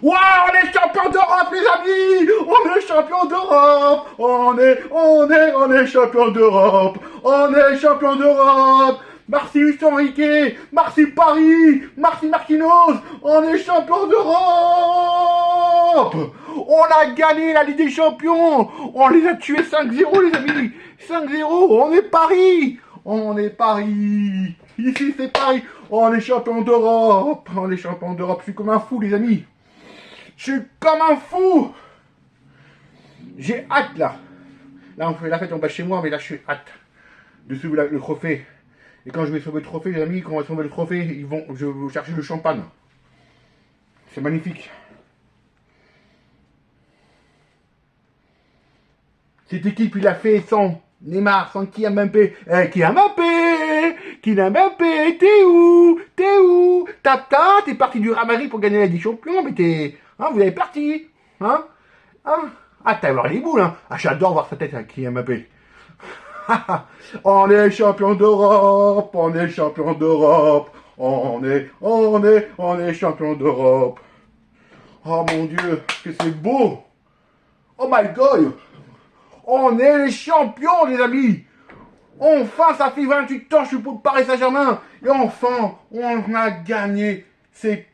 Ouais, on est champion d'Europe, les amis! On est champion d'Europe! On est champion d'Europe! On est champion d'Europe! Merci Enrique! Merci Paris! Merci Marquinhos! On est champion d'Europe! On a gagné la Ligue des Champions! On les a tués 5-0, les amis! 5-0! On est Paris! On est Paris! Ici, c'est Paris! On est champion d'Europe! On est champion d'Europe! Je suis comme un fou, les amis! Je suis comme un fou. J'ai hâte là. Là, on fait la fête en bas chez moi, mais là, je suis hâte de sauver le trophée. Et quand je vais sauver le trophée, les amis, quand on va sauver le trophée, je vais chercher le champagne. C'est magnifique. Cette équipe, il a fait sans Neymar, sans Kylian Mbappé. Kylian Mbappé, Kylian Mbappé, t'es où? T'es où? Tata, t'es parti du Real Madrid pour gagner la Ligue des Champions, mais t'es... Hein, vous avez parti. Hein? Hein? Ah, t'as voir les boules, hein? Ah, j'adore voir sa tête avec Kylian Mbappé. On est champion d'Europe, on est champion d'Europe, on est champion d'Europe. Oh mon Dieu, que c'est beau! Oh my God! On est les champions, les amis! Enfin, ça fait 28 ans, je suis pour le Paris Saint-Germain. Et enfin, on a gagné cette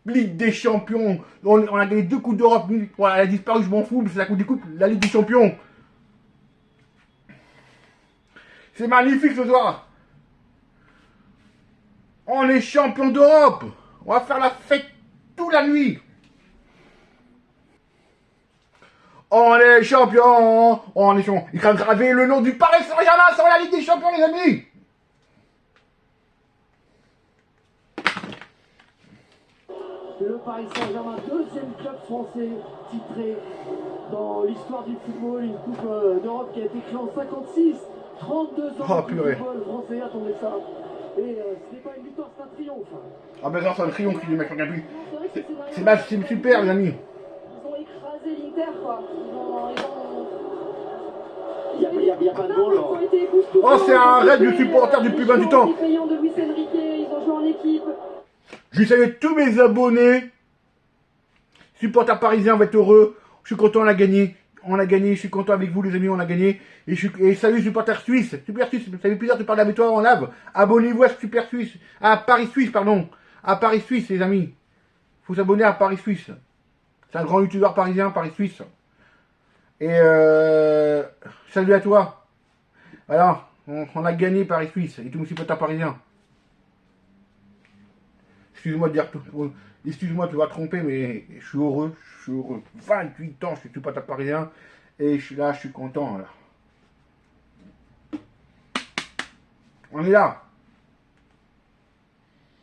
Ligue des Champions. On a gagné 2 Coupes d'Europe. Voilà, elle a disparu, je m'en fous, c'est la Coupe des Coupes, la Ligue des Champions. C'est magnifique ce soir. On est champion d'Europe. On va faire la fête toute la nuit. On est champion. On est champion. Il va graver le nom du Paris Saint-Germain sur la Ligue des Champions, les amis. Le Paris Saint-Germain, deuxième club français titré dans l'histoire du football, une Coupe d'Europe qui a été créée en 56, 32 ans de football français, attendez ça. Et ce n'est pas une victoire, c'est un triomphe. Ah ben non, c'est un triomphe qui les mecs regardent plus. C'est super, les amis. Ils ont écrasé l'Inter, quoi. Il n'y a pas de goal. Oh, c'est un raid du supporter depuis 28 ans. Ils ont joué en équipe. Je salue tous mes abonnés. Supporters parisiens, on va être heureux. Je suis content, on a gagné. On a gagné, je suis content avec vous les amis, on a gagné. Et salut supporters suisses. Super Suisse, ça fait plaisir de parler avec toi en live. Abonnez-vous à Super Suisse. À Paris Suisse, pardon. À Paris Suisse, les amis. Faut s'abonner à Paris Suisse. C'est un grand youtubeur parisien, Paris Suisse. Et salut à toi. Alors, on a gagné Paris Suisse. Et tous mes supporters parisiens. Excuse-moi de dire tout. Excuse-moi de te voir tromper, mais je suis heureux. 28 ans, je suis pas parisien. Et je suis là, je suis content. Là. On est là.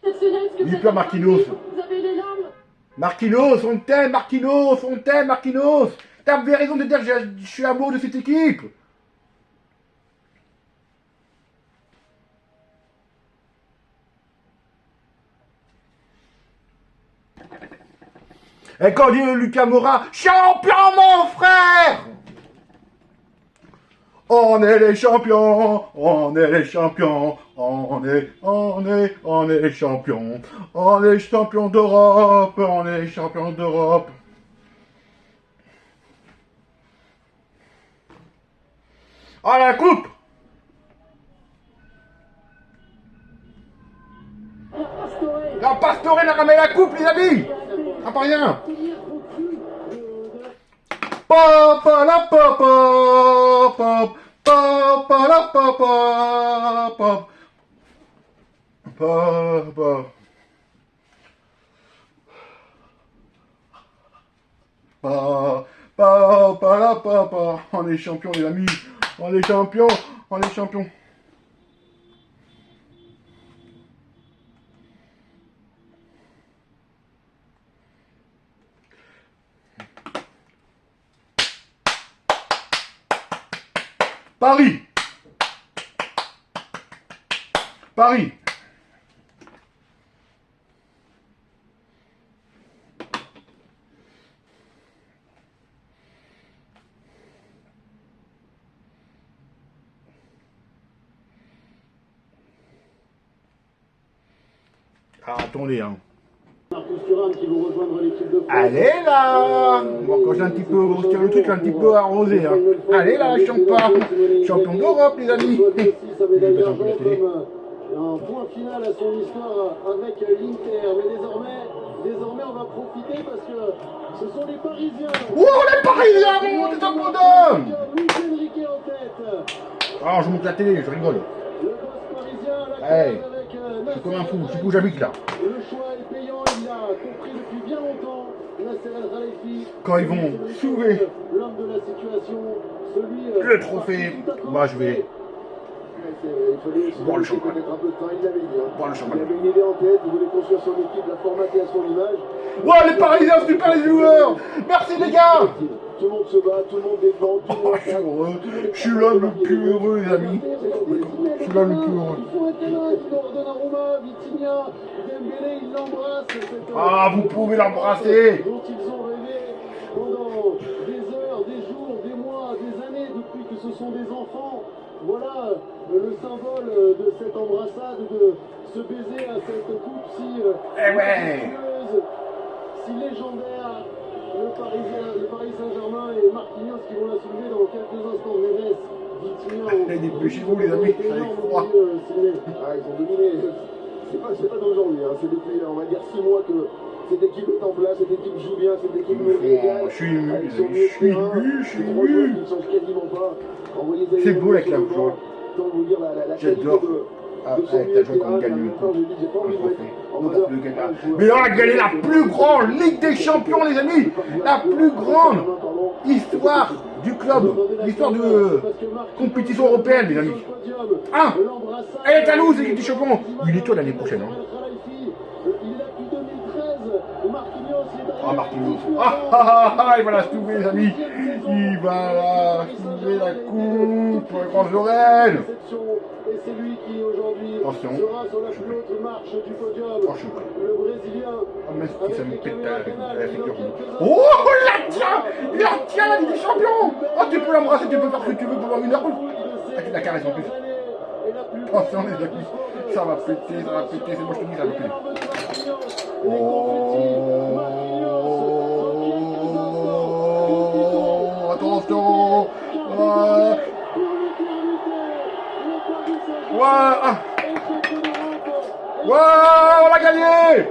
N'oublie pas Marquinhos. Marquinhos, on t'aime, Marquinhos, on t'aime, Marquinhos. T'avais raison de dire que je suis amoureux de cette équipe. Et quand dit Lucas Moura, champion mon frère! On est les champions, on est les champions, on est les champions, on est champions d'Europe, on est champions d'Europe. Ah la coupe! La Pastore a ramené la coupe les amis! Ah pas rien! Papa la papa pop papa la papa pop papa papa la papa. On est champions les amis, on est champions, on est champions. Paris. Paris. Ah, attendez, hein. Marcus Thuram Thuram qui vont rejoindre l'équipe de France. Allez là. Bon, quand j'ai un petit peu, on se tire le truc, un petit peu arrosé. Hein. Allez là, champion d'Europe, les amis. Un point final à son histoire avec l'Inter. Mais désormais, on va profiter parce que ce sont les Parisiens. Oh, les Parisiens, mon des abandons. Luis Enrique en tête. Ah, je monte la télé, je rigole. Le boss parisien, la Hey, avec je suis comme un fou, je sais où j'habite là. le choix est payant, il l'a compris depuis bien longtemps. Nasser El Khelaifi. Quand ils vont soulever l'homme de la situation, celui le trophée, moi je vais boire le champagne. Boire le Il champagne. avait une idée en tête, il voulait construire son équipe, la formater à son image. Ouais, les Parisiens, super les joueurs. Merci les gars. Tout le monde se bat, tout le monde défend, tout le Oh, monde je suis heureux. Je suis l'homme le plus heureux, les amis. Je suis l'homme le plus heureux. Il faut être là, Donnarumma, Vitinha, Dembélé, il l'embrasse. Ah, vous pouvez l'embrasser. Dont ils ont rêvé pendant des heures, des jours, des mois, des années, depuis que ce sont des enfants. Voilà le symbole de cette embrassade, de ce baiser à cette coupe si majestueuse, si légendaire. Le Paris Saint-Germain et Marquinhos qui vont la soulever dans quelques instants. Neves, Vitinha. Dépêchez-vous, les amis, ça va être froid. Ils ont dominé. C'est pas d'aujourd'hui, hein. C'est depuis, on va dire, 6 mois que cette équipe est en place, cette équipe joue bien, cette équipe me régale. Je suis ému, Ils les sont amis, mieux je suis de terrain. ému, je suis Les trois joueurs ému. qui ne changent quasiment pas. C'est beau avec la joie. Tant vous dire la J'adore. qualité Ah, de son ouais, milieu t'as de joué terrain. comme gagne En le même temps, j'ai dit, j'ai pas envie de mettre en valeur un joueur. Mais on a gagné la plus grande Ligue des Champions, les amis. La plus grande histoire du club. L'histoire de compétition européenne, les amis. Ah, elle est à nous, l'équipe des champions. Une étoile l'année prochaine. Hein. Il est là depuis 2013. Marquinhos est derrière. Ah, Marquinhos. Ah, il va la soulever, les amis. Il va la soulever la coupe pour les grandes oreilles. Et c'est lui qui aujourd'hui Attention. sera sur la plus haute marche du podium. Oh, je suis prêt. Le Brésilien. Ah, mais ça me pète la figure. Oh, il la tient, la Ligue des Champions. Oh, tu peux l'embrasser, tu peux faire ce que tu veux pendant une heure. Ah, tu la caresses en plus. Attention, les amis. Ça va péter, c'est moi je te dis, ça va péter. Oh, attention. Ouais, ah. Ouais, on l'a gagné.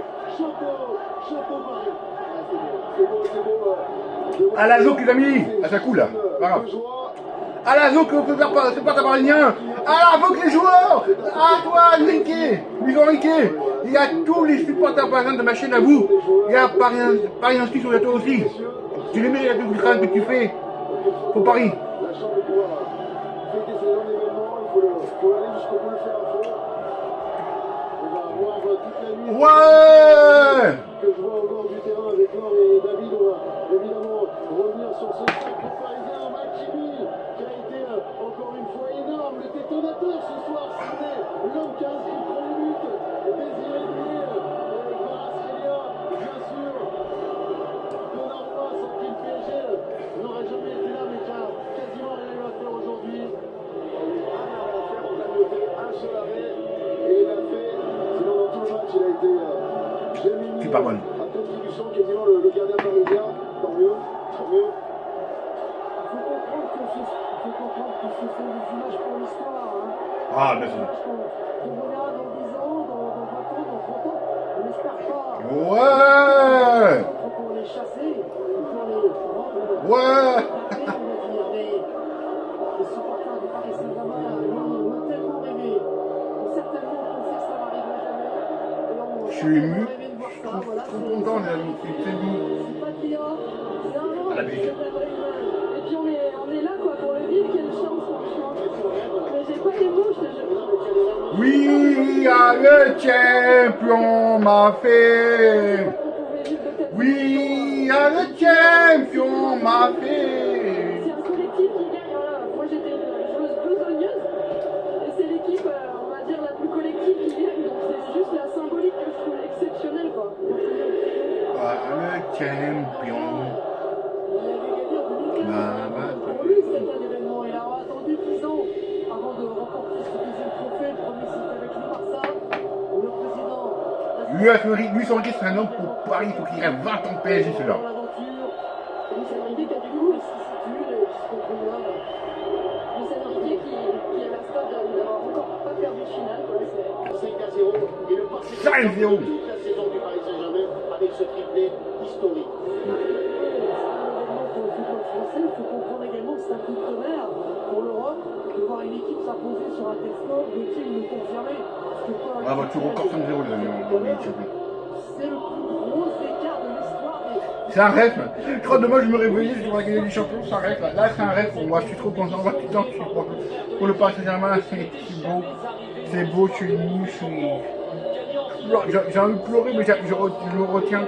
À la zouk, les amis. Ah, ça coule là. Pas grave. À la zouk, c'est pas ta parisien. À la zouk, les joueurs. À toi, Enrique. Luis Enrique. Il y a tous les supporters parisiens de ma chaîne à vous. Il y a Paris inscrit sur toi aussi. Tu les mérites avec le crâne que tu fais pour Paris. La chance de pouvoir fêter ces grands événements, il faut aller jusqu'au bout le faire à fond. On va avoir toute la nuit. Ouais. Que je vois au bord du terrain avec Laure et David. On va évidemment revenir sur ce sacre parisien, Hakimi, qui a été encore une fois énorme. Le détonateur ce soir, c'était l'homme qui a inscrit le premier but. Désiré Doué, Kvaratskhelia, bien sûr. Donnarumma, sans qui le PSG n'aurait jamais été là, mais qui a quasiment rien eu à faire aujourd'hui. Un arrêt à faire, on a noté un seul arrêt, et il a fait, sinon dans tout le match, il a été Gemini, C'est pas mal. à contribution, quasiment le gardien parisien, tant mieux, tant mieux. Il faut comprendre que ce sont des images pour l'histoire. Hein. Ah, bien sûr. On verra dans 10 ans, dans 20 ans, dans 30 ans, on n'espère pas. Ouais. Pour les chasser, pour les rendre. Ouais. Mais les supporters du Paris Saint-Germain l'ont tellement rêvé. Certainement pensé que ça n'arriverait jamais. Je suis ému. Je suis Je suis trop content, les amis. C'est ému. C'est pas qu'il y a, c'est un an, À la Belgique. c'est la vraie image. Et puis on est là quoi pour le vivre, quelle chance franchement. Mais j'ai pas les mots, je te jure. Oui, le champion m'a fait. Oui, le champion m'a fait. C'est un collectif qui gagne, voilà. Moi j'étais joueuse besogneuse. Et c'est l'équipe, on va dire, la plus collective qui gagne. Donc c'est juste la symbolique que je trouve exceptionnelle quoi. Le champion m'a Pour lui, c'était un événement. Il a attendu 10 ans avant de remporter ce deuxième trophée. Le premier, c'était avec le Barça. Le président Luis Enrique, c'est un homme pour Paris. Il faut qu'il reste 20 ans de PSG, celui-là. Ça, 5-0. La saison du Paris Saint-Germain avec ce triplé historique. Pour le football français, il faut comprendre également que c'est un coup de tonnerre pour l'Europe de voir une équipe s'imposer sur un tel score. Gauthier nous le confirmer. Ah bah tu records 5-0 les amis. C'est le plus gros écart de l'histoire des... C'est un rêve. Je crois que demain je me réveiller, je devrais gagner les champions, c'est un rêve. Là c'est un rêve pour moi, je suis trop content. Tout le temps, je suis pour le Paris Saint-Germain, c'est beau. C'est beau, je suis ému, je suis... J'ai envie de pleurer, mais je me retiens.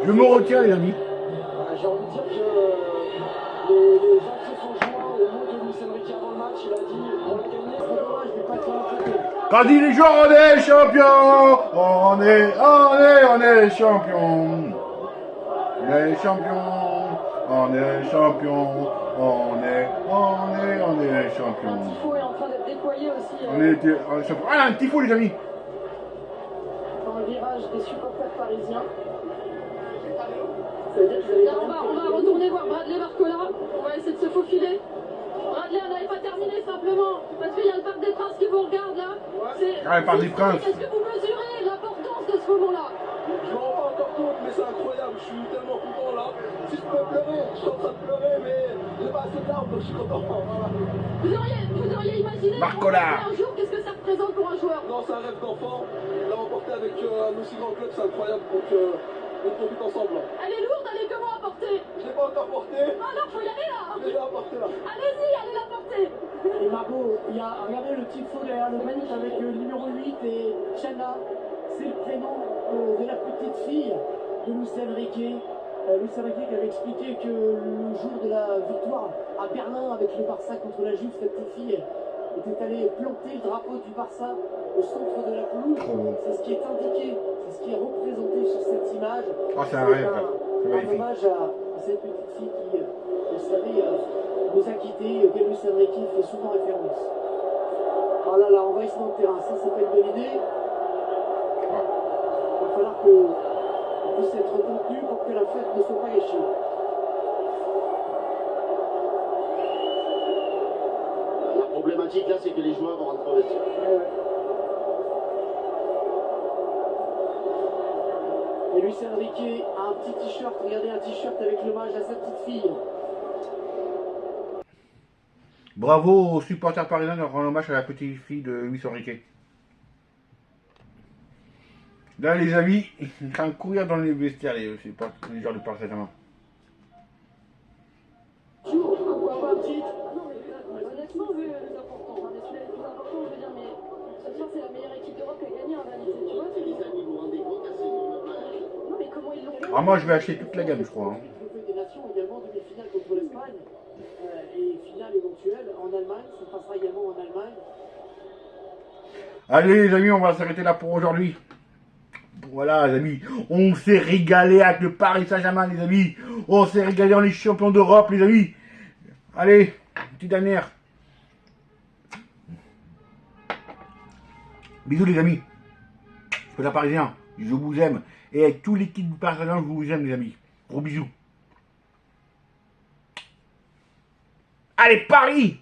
Je me retiens les amis. J'ai envie de dire que les gens se sont joints au mot de Luis Enrique avant le match. Il a dit on va gagner, c'est dommage, mais pas de temps. Quand dit les joueurs, on est champions. On est champions. On est champions. On est champions. On est champions. Un tifo est en train d'être déployé aussi. On est champions. Ah, un tifo les amis. Dans le virage des supporters parisiens. Ça veut dire que vous avez on va retourner voir Bradley Barcola. On va essayer de se faufiler. Bradley, on n'avait pas terminé simplement. Parce qu'il y a le Parc des Princes qui vous regarde là. Ah, le Parc des Princes. Est-ce que vous mesurez l'importance de ce moment-là? Je m'en rends pas encore compte, mais c'est incroyable. Je suis tellement content là. Si je peux pleurer, je suis en train de pleurer, mais j'ai pas assez de larmes, donc je suis content. Voilà. Vous auriez imaginé Barcola. un jour, qu'est-ce que ça représente pour un joueur? Non, c'est un rêve d'enfant. L'a remporté avec un aussi grand club, c'est incroyable. Donc, on profite ensemble. Elle est lourde, elle est comment à porter? Je l'ai pas encore porté. Ah non, faut y aller là. Je l'ai apporté là. Allez-y, allez la porter. Et Margot, il y a, regardez le tifo derrière le manif avec le numéro 8 et Chana. C'est le prénom de la petite fille de Luis Enrique. Luis Enrique qui avait expliqué que le jour de la victoire à Berlin avec le Barça contre la Juve, cette petite fille était allée planter le drapeau du Barça au centre de la pelouse. C'est ce qui est indiqué, c'est ce qui est représenté sur cette image. Oh, c'est un rêve. Un hommage à cette petite fille qui, vous savez, nous a quittés, auquel Luis Enrique fait souvent référence. Ah là là, envahissement de terrain, ça c'est pas une bonne idée. Il va falloir qu'on puisse être contenu pour que la fête ne soit pas gâchée. La problématique là, c'est que les joueurs vont rentrer au vestiaire. Et Luis Enrique a un petit t-shirt, regardez, un t-shirt avec l'hommage à sa petite fille. Bravo aux supporters parisiens de rendre hommage à la petite fille de Luis Enrique. Là les amis, ils sont en train de courir dans les vestiaires, les joueurs du Paris Saint-Germain. Honnêtement, vu les importants, hein, celui-là est le plus important, je veux dire, mais ce soir c'est la meilleure équipe d'Europe qui a gagné en réalité, tu vois. Les amis, vous vous rendez compte à ces moments-là? Non mais comment ils l'ont fait? Ah moi je vais acheter toute la gamme je crois. Hein. Des Nations également, demi-finale contre l'Espagne et finale éventuelle en Allemagne, ça passera également en Allemagne. Allez les amis, on va s'arrêter là pour aujourd'hui. Voilà les amis, on s'est régalé avec le Paris Saint-Germain les amis. On s'est régalé en les champions d'Europe les amis. Allez, petite dernière. Bisous les amis. Je suis parisien, je vous aime. Et avec tous les kids du Paris Saint-Germain, je vous aime les amis. Gros bisous. Allez Paris!